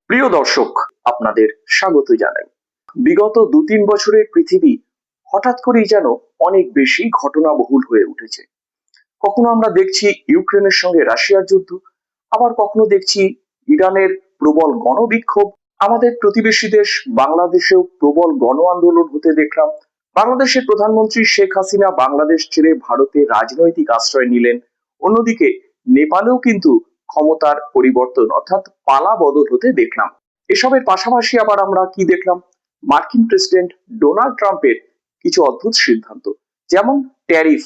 প্রিয় দর্শক, আপনাদের স্বাগত জানাই। বিগত 2-3 বছরের পৃথিবী হঠাৎ করেই যেন অনেক বেশি ঘটনাবহুল হয়ে উঠেছে। কখনো আমরা দেখছি ইউক্রেনের সঙ্গে রাশিয়ার যুদ্ধ, আবার কখনো দেখছি ইরানের প্রবল গণবিক্ষোভ। আমাদের প্রতিবেশী দেশ বাংলাদেশেও প্রবল গণ আন্দোলন হতে দেখলাম। বাংলাদেশের প্রধানমন্ত্রী শেখ হাসিনা বাংলাদেশ ছেড়ে ভারতে রাজনৈতিক আশ্রয় নিলেন। অন্যদিকে নেপালেও কিন্তু ক্ষমতার পরিবর্তন অর্থাৎ পালা বদল হতে দেখলাম। এসবের পাশাপাশি আবার আমরা কি দেখলাম? মার্কিন প্রেসিডেন্ট ডোনাল্ড ট্রাম্পের কিছু অদ্ভুত সিদ্ধান্ত, যেমন ট্যারিফ।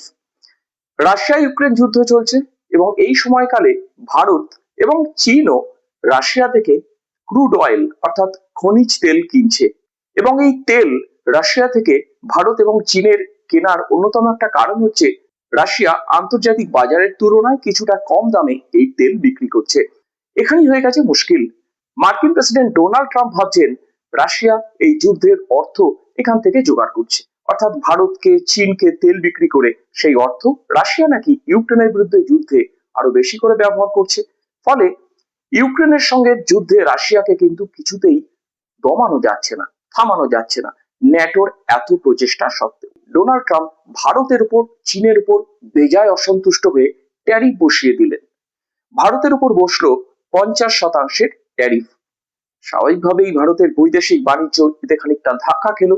রাশিয়া ইউক্রেন যুদ্ধ চলছে এবং এই সময়কালে ভারত এবং চীনও রাশিয়া থেকে ক্রুড অয়েল অর্থাৎ খনিজ তেল কিনছে, এবং এই তেল রাশিয়া থেকে ভারত এবং চীনের কেনার অন্যতম একটা কারণ হচ্ছে রাশিয়া আন্তর্জাতিক বাজারের তুলনায় কিছুটা কম দামে এই তেল বিক্রি করছে। এখানেই হয়ে গেছে মুশকিল। মার্কিন প্রেসিডেন্ট ডোনাল্ড ট্রাম্প ভাবছেন রাশিয়া এই যুদ্ধের অর্থ এখান থেকে জোগাড় করছে, অর্থাৎ ভারতকে চীনকে তেল বিক্রি করে সেই অর্থ রাশিয়া নাকি ইউক্রেনের বিরুদ্ধে যুদ্ধে আরো বেশি করে ব্যবহার করছে। ফলে ইউক্রেনের সঙ্গে যুদ্ধে রাশিয়াকে কিন্তু কিছুতেই দমানো যাচ্ছে না, থামানো যাচ্ছে না, ন্যাটোর এত প্রচেষ্টা সত্ত্বেও। ডোনাল্ড ট্রাম্প ভারতের উপর চীনের উপর বেজায় অসন্তুষ্ট হয়ে ট্যারিফ বসিয়ে দিলেন। ভারতের উপর বসলো 50% ট্যারিফ। স্বাভাবিকভাবেই ভারতের বৈদেশিক বাণিজ্য এতে খানিকটা ধাক্কা খেলো।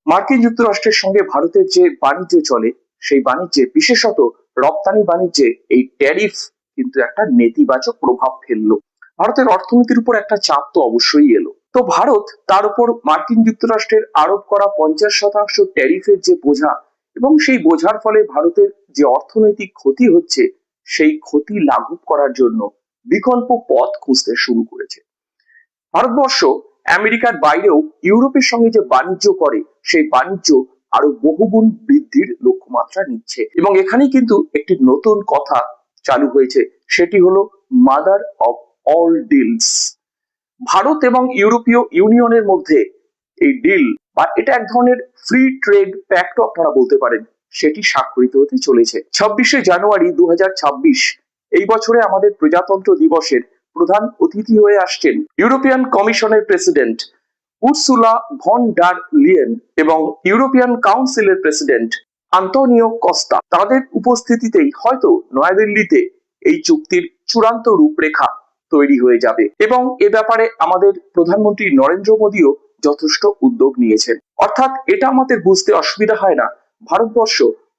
মার্কিন যুক্তরাষ্ট্রের সঙ্গে ভারতের যে বাণিজ্য চলে সেই বাণিজ্যে, বিশেষত রপ্তানি বাণিজ্যে, এই ট্যারিফ কিন্তু একটা নেতিবাচক প্রভাব ফেললো। ভারতের অর্থনীতির উপর একটা চাপ তো অবশ্যই এলো। তো ভারত তার উপর মার্কিন যুক্তরাষ্ট্রের আরোপ করা 50% ট্যারিফের যে বোঝা, এবং সেই বোঝার ফলে ভারতের যে অর্থনৈতিক ক্ষতি হচ্ছে, সেই ক্ষতি লাঘব করার জন্য বিকল্প পথ খুঁজতে শুরু করেছে। ভারতবর্ষ আমেরিকার বাইরেও ইউরোপের সঙ্গে যে বাণিজ্য করে সেই বাণিজ্য আরো বহুগুণ বৃদ্ধির লক্ষ্যমাত্রা নিচ্ছে, এবং এখানেই কিন্তু একটি নতুন কথা চালু হয়েছে, সেটি হলো mother of all deals. Bharat এবং ইউরোপীয় ইউনিয়নের মধ্যে এই ডিল, বা এটা এক ধরনের ফ্রি ট্রেড প্যাক্ট আপনারা বলতে পারেন, সেটি স্বাক্ষরিত হতে চলেছে 26শে জানুয়ারি 2026। এই বছরে আমাদের প্রজাতন্ত্র দিবসের প্রধান অতিথি হয়ে আসছেন ইউরোপিয়ান কমিশনের president Ursula von der Leyen এবং ইউরোপিয়ান কাউন্সিলের প্রেসিডেন্ট আন্তোনিও কস্তা। তাদের উপস্থিতিতেই হয়তো নয়াদিল্লিতে এই চুক্তির চূড়ান্ত রূপরেখা তৈরি হয়ে যাবে, এবং এ ব্যাপারে আমাদের প্রধানমন্ত্রী নরেন্দ্র মোদীও যথেষ্ট উদ্যোগ নিয়েছেন। অর্থাৎ এটা আমাদের বুঝতে অসুবিধা হয় না, ভারতবর্ষ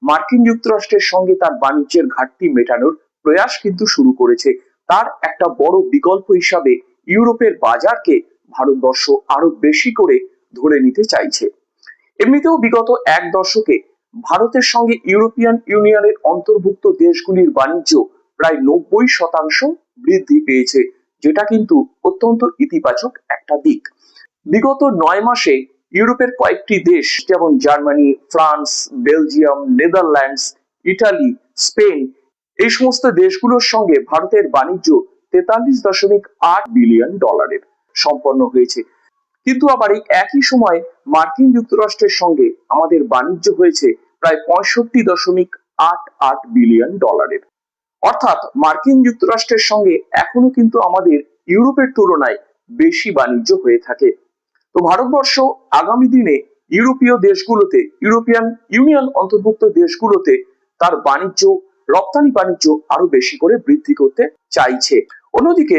মার্কিন যুক্তরাষ্ট্রের সঙ্গে তার বাণিজ্যের ঘাটতি মেটানোর প্রয়াস কিন্তু শুরু করেছে। তার একটা বড় বিকল্প হিসাবে ইউরোপের বাজারকে ভারতবর্ষ আরো বেশি করে ধরে নিতে চাইছে। এমনিতেও বিগত এক দশকে ভারতের সঙ্গে ইউরোপিয়ান ইউনিয়নের অন্তর্ভুক্ত দেশগুলির বাণিজ্য প্রায় 90% বৃদ্ধি পেয়েছে, যেটা কিন্তু অত্যন্ত ইতিবাচক একটা দিক। বিগত 9 মাসে ইউরোপের কয়েকটি দেশ যেমন Germany, France, Belgium, Netherlands, Italy, Spain, এই সমস্ত দেশগুলোর সঙ্গে ভারতের বাণিজ্য $43.8 বিলিয়ন সম্পন্ন হয়েছে। কিন্তু আবার এই একই সময় মার্কিন যুক্তরাষ্ট্রের সঙ্গে আমাদের বাণিজ্য হয়েছে প্রায় $65.88 বিলিয়ন। অর্থাৎ মার্কিন যুক্তরাষ্ট্রের সঙ্গে এখনো কিন্তু আমাদের ইউরোপের তুলনায় বেশি বাণিজ্য হয়ে থাকে। তো ভারতবর্ষ আগামী দিনে ইউরোপীয় দেশগুলোতে, ইউরোপিয়ান ইউনিয়ন অন্তর্ভুক্ত দেশগুলোতে তার বাণিজ্য, রপ্তানি বাণিজ্য আরো বেশি করে বৃদ্ধি করতে চাইছে। অন্যদিকে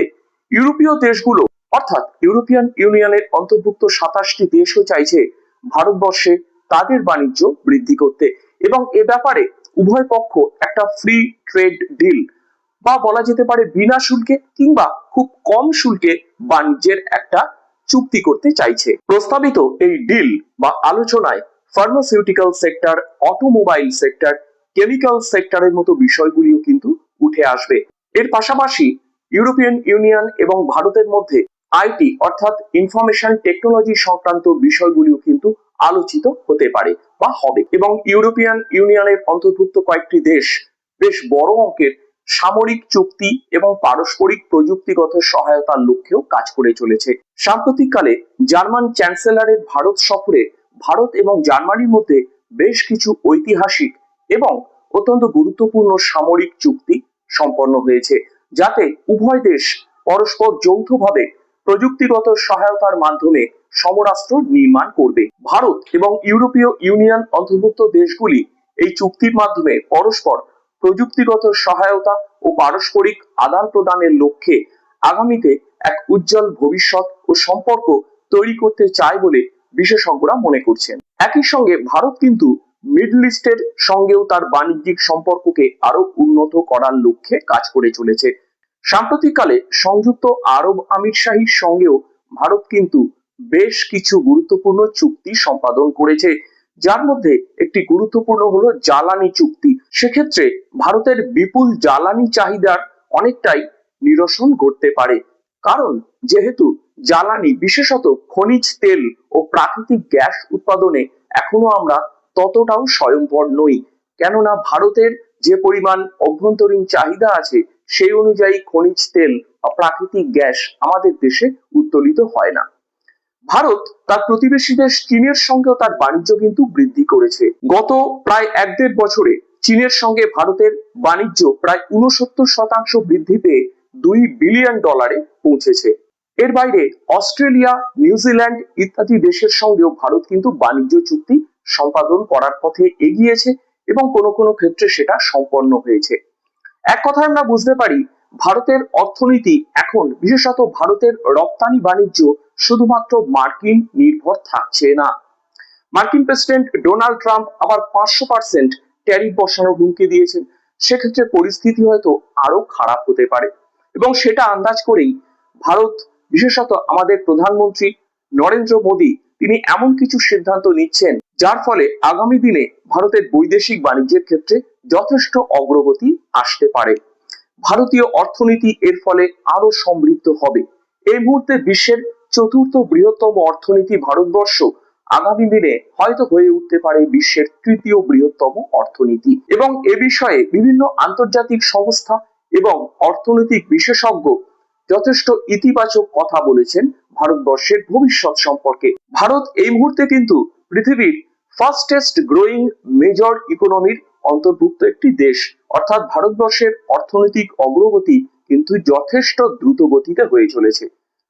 ইউরোপীয় দেশগুলো অর্থাৎ ইউরোপিয়ান ইউনিয়নের অন্তর্ভুক্ত 27টি দেশও চাইছে ভারতবর্ষে তাদের বাণিজ্য বৃদ্ধি করতে, এবং এ ব্যাপারে উভয় পক্ষ একটা ফ্রি ট্রেড ডিল, বা বলা যেতে পারে বিনা শুল্কে কিংবা খুব কম শুল্কে বাণিজ্যের একটা চুক্তি করতে চাইছে। প্রস্তাবিত এই ডিল বা আলোচনায় pharmaceutical sector, automobile sector, chemical সেক্টরের মতো বিষয়গুলিও কিন্তু উঠে আসবে। এর পাশাপাশি ইউরোপিয়ান ইউনিয়ন এবং ভারতের মধ্যে আইটি অর্থাৎ ইনফরমেশন টেকনোলজি সংক্রান্ত বিষয়গুলিও কিন্তু আলোচিত হতে পারে বা হবে, এবং ইউরোপিয়ান ইউনিয়নের অন্তর্ভুক্ত কয়েকটি দেশ বেশ বড় অঙ্কের সামরিক চুক্তি এবং পারস্পরিক প্রযুক্তিগত সহায়তার লক্ষ্যেও কাজ করে চলেছে। সাম্প্রতিককালে জার্মান চ্যান্সেলরের ভারত সফরে ভারত এবং জার্মানির মধ্যে বেশ কিছু ঐতিহাসিক এবং অত্যন্ত গুরুত্বপূর্ণ সামরিক চুক্তি সম্পন্ন হয়েছে, যাতে উভয় দেশ পরস্পর যৌথভাবে প্রযুক্তিগত সহায়তার মাধ্যমে সমরাস্ত্র নির্মাণ করবে। ভারত এবং ইউরোপীয় ইউনিয়ন অন্তর্ভুক্ত দেশগুলি এই চুক্তির মাধ্যমে পরস্পর প্রযুক্তিগত সহায়তা ও পারস্পরিক আদান প্রদানের লক্ষ্যে আগামীতে এক উজ্জ্বল ভবিষ্যৎ ও সম্পর্ক তৈরি করতে চায় বলে বিশেষজ্ঞরা মনে করছেন। একই সঙ্গে ভারত কিন্তু মিডল ইস্টের সঙ্গেও তার বাণিজ্যিক সম্পর্ককে আরো উন্নত করার লক্ষ্যে কাজ করে চলেছে। সাম্প্রতিককালে সংযুক্ত আরব আমিরশাহীর সঙ্গেও ভারত কিন্তু বেশ কিছু গুরুত্বপূর্ণ চুক্তি সম্পাদন করেছে, যার মধ্যে একটি গুরুত্বপূর্ণ হলো জ্বালানি চুক্তি। সেক্ষেত্রে ভারতের বিপুল জ্বালানি চাহিদার অনেকটাই নিরসন করতে পারে, কারণ যেহেতু জ্বালানি বিশেষত খনিজ তেল ও প্রাকৃতিক গ্যাস উৎপাদনে এখনো আমরা ততটাও স্বয়ংবর নই, কেননা ভারতের যে পরিমাণ অভ্যন্তরীণ চাহিদা আছে সেই অনুযায়ী খনিজ তেল বা প্রাকৃতিক গ্যাস আমাদের দেশে উত্তোলিত হয় না। ভারত তার প্রতিবেশী দেশ চীনের সঙ্গেও তার বাণিজ্য কিন্তু বৃদ্ধি করেছে। গত প্রায় 1-1.5 বছরে চীনের সঙ্গে ভারতের বাণিজ্য প্রায় 69% বৃদ্ধি পেয়ে $2 বিলিয়ন পৌঁছেছে। এর বাইরে অস্ট্রেলিয়া, নিউজিল্যান্ড ইত্যাদি দেশের সঙ্গেও ভারত কিন্তু বাণিজ্য চুক্তি সম্পাদন করার পথে এগিয়েছে এবং কোনো কোনো ক্ষেত্রে সেটা সম্পন্ন হয়েছে। এক কথায় আমরা বুঝতে পারি ভারতের অর্থনীতি এখন বিশেষত ভারতের রপ্তানি বাণিজ্য শুধুমাত্র মার্কিন নির্ভর থাকছে না। মার্কিন প্রেসিডেন্ট ডোনাল্ড ট্রাম্প আবার 500% ট্যারিফ বসানোর হুমকি দিয়েছেন। সেক্ষেত্রে পরিস্থিতি হয়তো আরো খারাপ হতে পারে এবং সেটা আন্দাজ করেই ভারত, বিশেষত আমাদের প্রধানমন্ত্রী নরেন্দ্র মোদী, তিনি এমন কিছু সিদ্ধান্ত নিচ্ছেন যার ফলে আগামী দিনে ভারতের বৈদেশিক বাণিজ্যের ক্ষেত্রে যথেষ্ট অগ্রগতি আসতে পারে। ভারতীয় অর্থনীতি এর ফলে আরো সমৃদ্ধ হবে। এই মুহূর্তে বিশ্বের 4র্থ বৃহত্তম অর্থনীতি ভারতবর্ষ আগামী দিনে হয়তো হয়ে উঠতে পারে বিশ্বের 3য় বৃহত্তম অর্থনীতি। এবং এ বিষয়ে বিভিন্ন আন্তর্জাতিক সংস্থা এবং অর্থনৈতিক বিশেষজ্ঞ যথেষ্ট ইতিবাচক কথা বলেছেন ভারতবর্ষের ভবিষ্যৎ সম্পর্কে। ভারত এই মুহূর্তে কিন্তু পৃথিবীর ফাস্টেস্ট গ্রোয়িং মেজর ইকোনমির অন্তর্ভুক্ত একটি দেশ, অর্থাৎ ভারতবর্ষের অর্থনৈতিক অগ্রগতি কিন্তু যথেষ্ট দ্রুত গতিতে হয়ে চলেছে।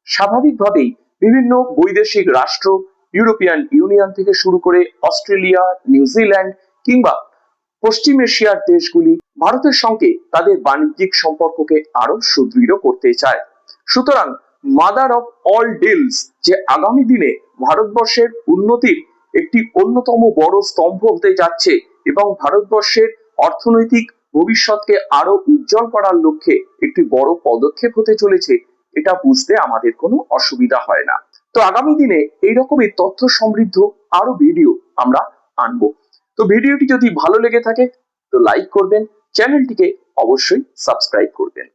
স্বাভাবিকভাবেই বিভিন্ন বৈদেশিক রাষ্ট্র, ইউরোপিয়ান ইউনিয়ন থেকে শুরু করে অস্ট্রেলিয়া, নিউজিল্যান্ড কিংবা পশ্চিম এশিয়ার দেশগুলি ভারতের সঙ্গে তাদের বাণিজ্যিক সম্পর্ককে আরো সুদৃঢ় করতে চায়। সুতরাং মাদার অফ অল ডিলস যে আগামী দিনে ভারতবর্ষের উন্নতির একটি অন্যতম বড় স্তম্ভ হতে যাচ্ছে এবং ভারতবর্ষের অর্থনৈতিক ভবিষ্যৎকে আরো উজ্জ্বল করার লক্ষ্যে একটি বড় পদক্ষেপ হতে চলেছে, এটা বুঝতে আমাদের কোনো অসুবিধা হয় না। তো আগামী দিনে এইরকমই তথ্য সমৃদ্ধ আরো ভিডিও আমরা আনবো। তো ভিডিওটি যদি ভালো লেগে থাকে তো লাইক করবেন, চ্যানেলটিকে অবশ্যই সাবস্ক্রাইব করবেন।